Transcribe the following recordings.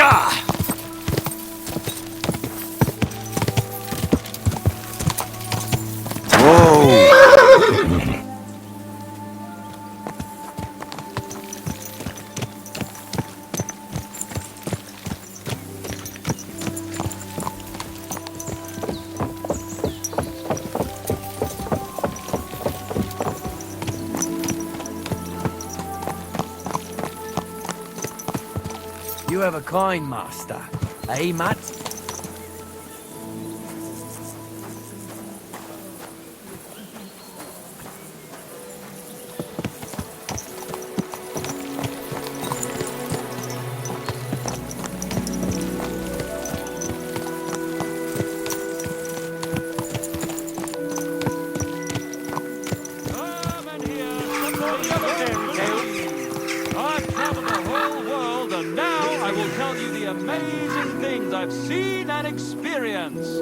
Ka! Whoa! You have a kind master, eh, Matt? Amazing things I've seen and experienced.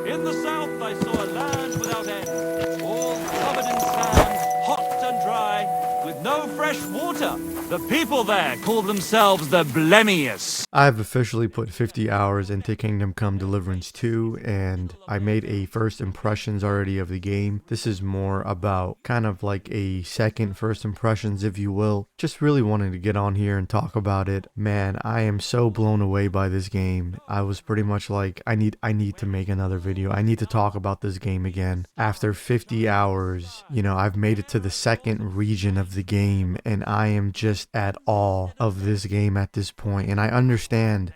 In the south, I saw a land without end, all covered in sand, hot and dry, with no fresh water. The people there call themselves the Blemius. I've officially put 50 hours into Kingdom Come Deliverance 2, and I made a first impressions already of the game. This is more about kind of like a second first impressions, if you will. Just really wanting to get on here and talk about it. Man, I am so blown away by this game. I was pretty much like, I need to make another video. I need to talk about this game again. After 50 hours, you know, I've made it to the second region of the game, and I am just at awe of this game at this point. And I understand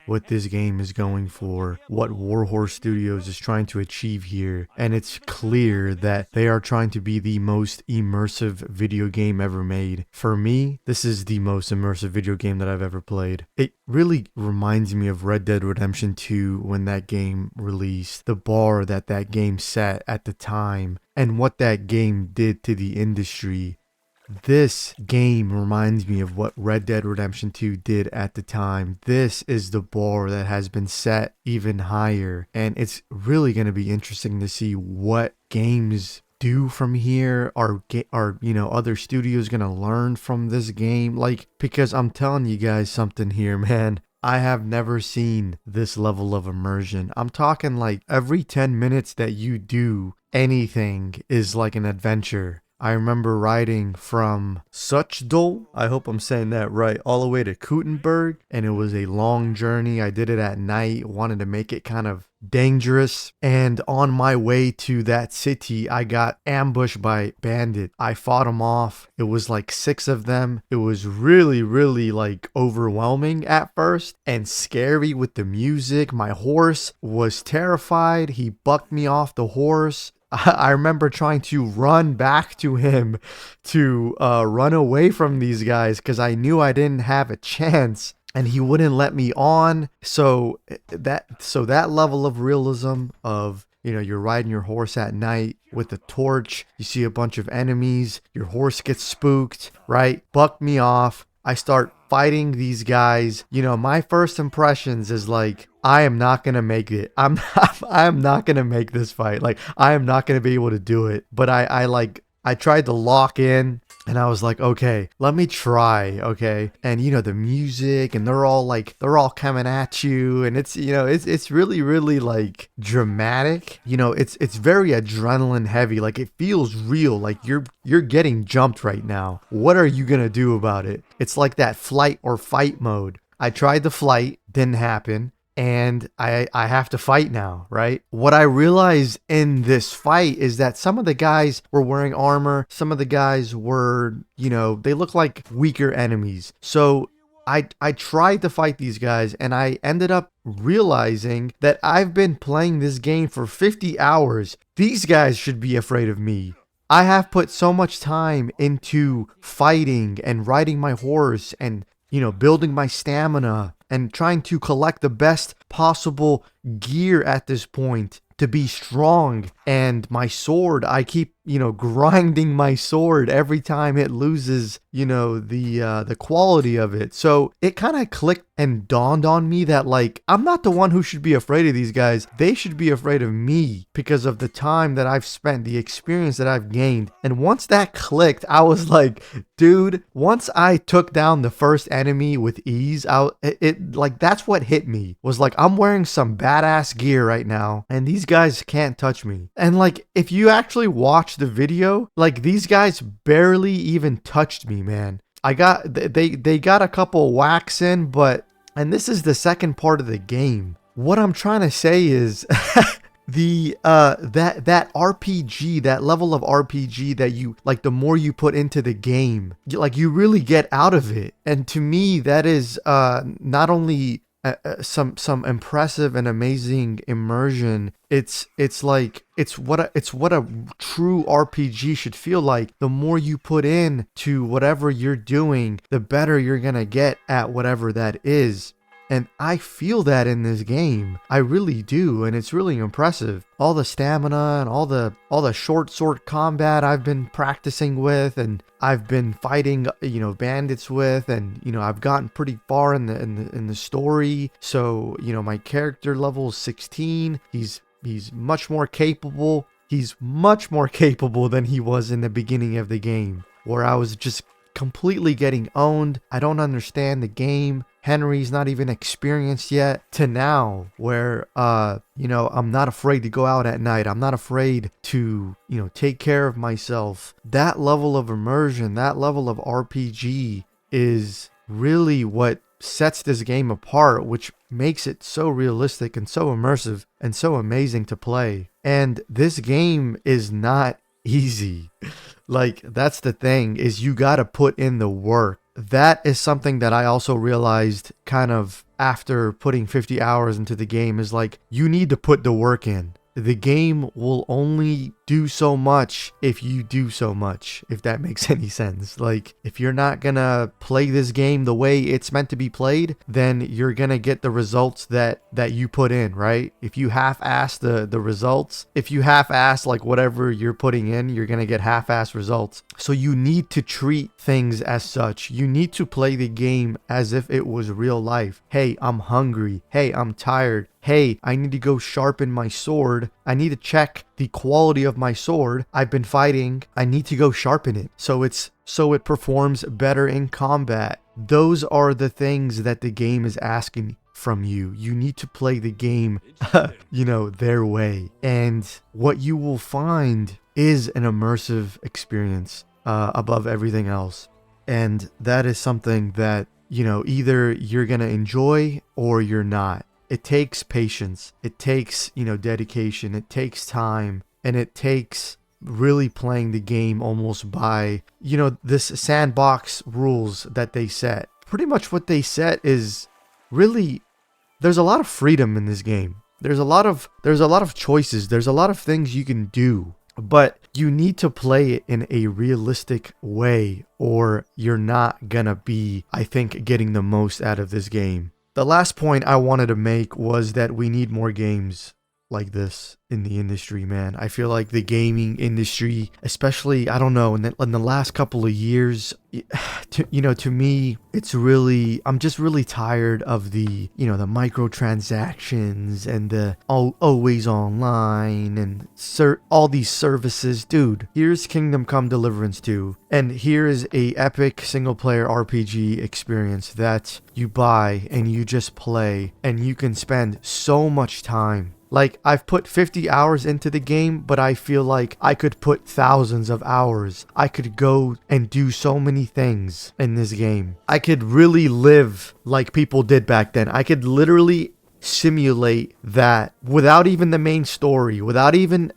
what this game is going for, what Warhorse Studios is trying to achieve here, and it's clear that they are trying to be the most immersive video game ever made. For me, this is the most immersive video game that I've ever played. It really reminds me of Red Dead Redemption 2 when that game released, the bar that that game set at the time, and what that game did to the industry. This game reminds me of what Red Dead Redemption 2 did at the time. This is the bar that has been set even higher, and it's really going to be interesting to see what games do from here. Are you know, other studios going to learn from this game? Like, because I'm telling you guys something here, man. I have never seen this level of immersion. I'm talking like every 10 minutes that you do anything is like an adventure. I remember riding from Suchdol, I hope I'm saying that right, all the way to Kuttenberg, and it was a long journey. I did it at night, wanted to make it kind of dangerous, and on my way to that city, I got ambushed by bandits. I fought them off. It was like 6 of them. It was really, really like overwhelming at first and scary with the music. My horse was terrified. He bucked me off the horse. I remember trying to run back to him to run away from these guys because I knew I didn't have a chance, and he wouldn't let me on. So that level of realism of, you know, you're riding your horse at night with a torch, you see a bunch of enemies, your horse gets spooked, right? Buck me off. I start fighting these guys. You know, my first impressions is like, I am not going to make it. I am not going to make this fight. Like, I am not going to be able to do it. But I tried to lock in, and I was like, okay, let me try. Okay. And you know, the music, and they're all coming at you, and it's, you know, it's really, really like dramatic. You know, it's very adrenaline heavy. Like, it feels real. Like you're getting jumped right now. What are you going to do about it? It's like that flight or fight mode. I tried the flight, didn't happen. And I have to fight now, right? What I realized in this fight is that some of the guys were wearing armor. Some of the guys were, you know, they look like weaker enemies. So I tried to fight these guys, and I ended up realizing that I've been playing this game for 50 hours. These guys should be afraid of me. I have put so much time into fighting and riding my horse and, you know, building my stamina and trying to collect the best possible gear at this point to be strong. And my sword, I keep grinding my sword every time it loses, the quality of it. So it kind of clicked and dawned on me that, like, I'm not the one who should be afraid of these guys. They should be afraid of me because of the time that I've spent, the experience that I've gained. And once that clicked, I was like, dude, once I took down the first enemy with ease, that's what hit me. Was like, I'm wearing some badass gear right now and these guys can't touch me. And like, if you actually watch the video, like, these guys barely even touched me, man. They got a couple whacks in, but, and this is the second part of the game. What I'm trying to say is that RPG, that level of RPG that you like, the more you put into the game, you really get out of it. And to me, that is not only some impressive and amazing immersion. It's what a true RPG should feel like. The more you put in to whatever you're doing, the better you're gonna get at whatever that is. And I feel that in this game. I really do, and it's really impressive. All the stamina and all the short sword combat I've been practicing with, and I've been fighting, bandits with, and I've gotten pretty far in the story. So, my character level is 16. He's much more capable. He's much more capable than he was in the beginning of the game, where I was just completely getting owned. I don't understand the game. Henry's not even experienced yet, to now where, I'm not afraid to go out at night. I'm not afraid to, take care of myself. That level of immersion, that level of RPG is really what sets this game apart, which makes it so realistic and so immersive and so amazing to play. And this game is not easy. Like, that's the thing, is you got to put in the work. That is something that I also realized kind of after putting 50 hours into the game, is like, you need to put the work in. The game will only do so much if you do so much, if that makes any sense. Like, if you're not gonna play this game the way it's meant to be played, then you're gonna get the results that you put in, right? If you half-ass the results, if you half-ass like whatever you're putting in, you're gonna get half-ass results. So you need to treat things as such. You need to play the game as if it was real life. Hey, I'm hungry. Hey, I'm tired. Hey, I need to go sharpen my sword. I need to check the quality of my sword. I've been fighting. I need to go sharpen it so it performs better in combat. Those are the things that the game is asking from you. You need to play the game, their way. And what you will find is an immersive experience above everything else. And that is something that, either you're going to enjoy or you're not. It takes patience, it takes, dedication, it takes time, and it takes really playing the game almost by, this sandbox rules that they set. Pretty much what they set is really, there's a lot of freedom in this game. There's a lot of choices, there's a lot of things you can do, but you need to play it in a realistic way, or you're not gonna be, I think, getting the most out of this game. The last point I wanted to make was that we need more games like this in the industry, man. I feel like the gaming industry, especially, I don't know, in the last couple of years, to me, it's really, I'm just really tired of the microtransactions and the always online and all these services. Dude, here's Kingdom Come Deliverance 2, and here is a epic single player RPG experience that you buy and you just play, and you can spend so much time. Like, I've put 50 hours into the game, but I feel like I could put thousands of hours. I could go and do so many things in this game. I could really live like people did back then. I could literally simulate that without even the main story, without even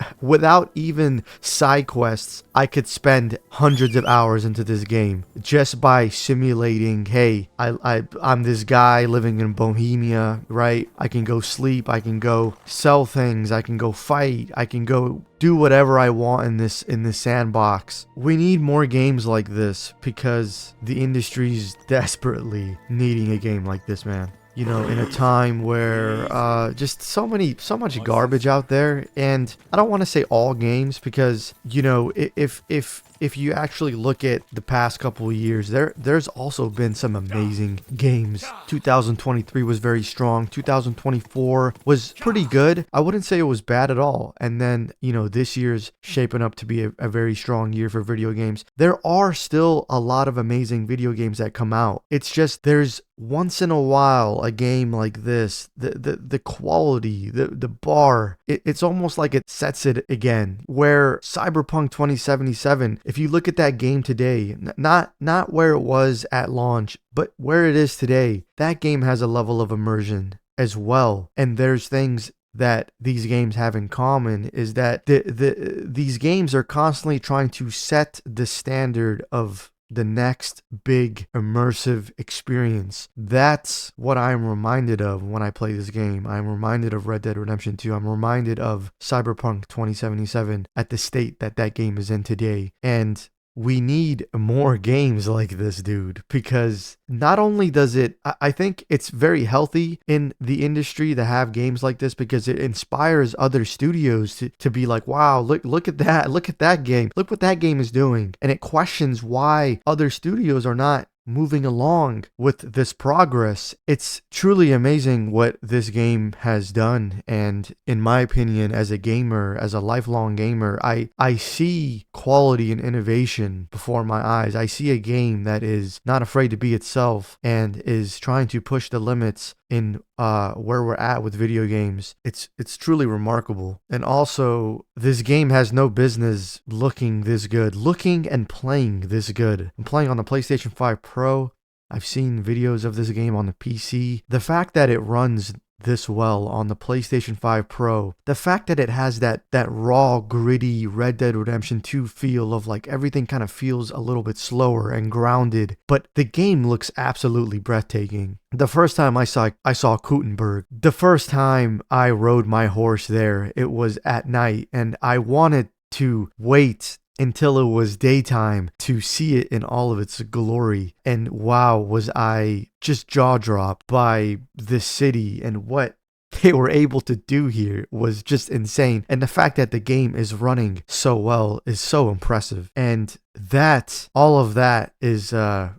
side quests. I could spend hundreds of hours into this game just by simulating, hey, I'm this guy living in Bohemia, right? I can go sleep, I can go sell things, I can go fight, I can go do whatever I want in this sandbox. We need more games like this because the industry's desperately needing a game like this, man. you know, in a time where just so much garbage out there. And I don't want to say all games, because, you know, if you actually look at the past couple of years, there's also been some amazing games. 2023 was very strong. 2024 was pretty good. I wouldn't say it was bad at all. And then, you know, this year's shaping up to be a very strong year for video games. There are still a lot of amazing video games that come out. It's just there's once in a while a game like this, the quality, the bar, it's almost like it sets it again. Where Cyberpunk 2077, if you look at that game today, not where it was at launch, but where it is today, that game has a level of immersion as well. And there's things that these games have in common, is that these games are constantly trying to set the standard of the next big immersive experience. That's what I'm reminded of when I play this game. I'm reminded of Red Dead Redemption 2. I'm reminded of Cyberpunk 2077 at the state that that game is in today. And we need more games like this, dude, because not only does it, I think it's very healthy in the industry to have games like this, because it inspires other studios to be like, wow, look at that game. Look what that game is doing. And it questions why other studios are not moving along with this progress. It's truly amazing what this game has done. And in my opinion, as a gamer, as a lifelong gamer, I see quality and innovation before my eyes. I see a game that is not afraid to be itself and is trying to push the limits in where we're at with video games. It's truly remarkable. And also, this game has no business looking this good, looking and playing this good. I'm playing on the PlayStation 5 Pro. I've seen videos of this game on the PC. The fact that it runs this well on the PlayStation 5 Pro, the fact that it has that raw, gritty Red Dead Redemption 2 feel of like everything kind of feels a little bit slower and grounded, but the game looks absolutely breathtaking. The first time I saw Gutenberg, the first time I rode my horse there, it was at night, and I wanted to wait until it was daytime to see it in all of its glory. And wow, was I just jaw-dropped by this city, and what they were able to do here was just insane. And the fact that the game is running so well is so impressive. And all of that is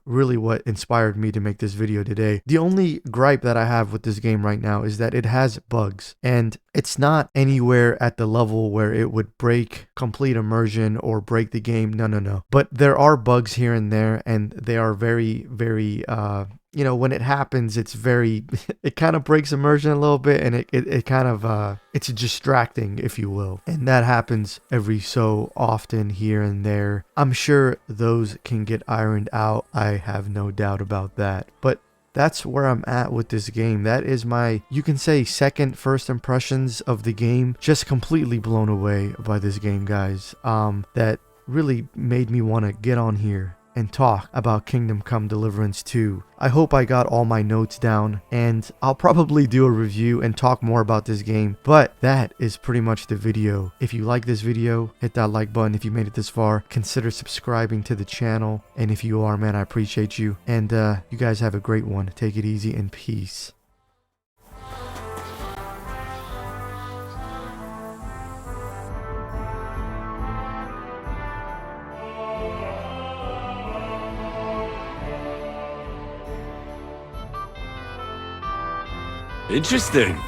really what inspired me to make this video today. The only gripe that I have with this game right now is that it has bugs, and it's not anywhere at the level where it would break complete immersion or break the game. No. But there are bugs here and there, and they are very, very you know, when it happens, it's very, it kind of breaks immersion a little bit, and it kind of, it's distracting, if you will. And that happens every so often here and there. I'm sure those can get ironed out. I have no doubt about that. But that's where I'm at with this game. That is my, you can say, first impressions of the game. Just completely blown away by this game, guys. That really made me want to get on here and talk about Kingdom Come Deliverance 2. I hope I got all my notes down, and I'll probably do a review and talk more about this game, but that is pretty much the video. If you like this video, hit that like button. If you made it this far, consider subscribing to the channel, and if you are, man, I appreciate you. And you guys have a great one. Take it easy and peace. Interesting.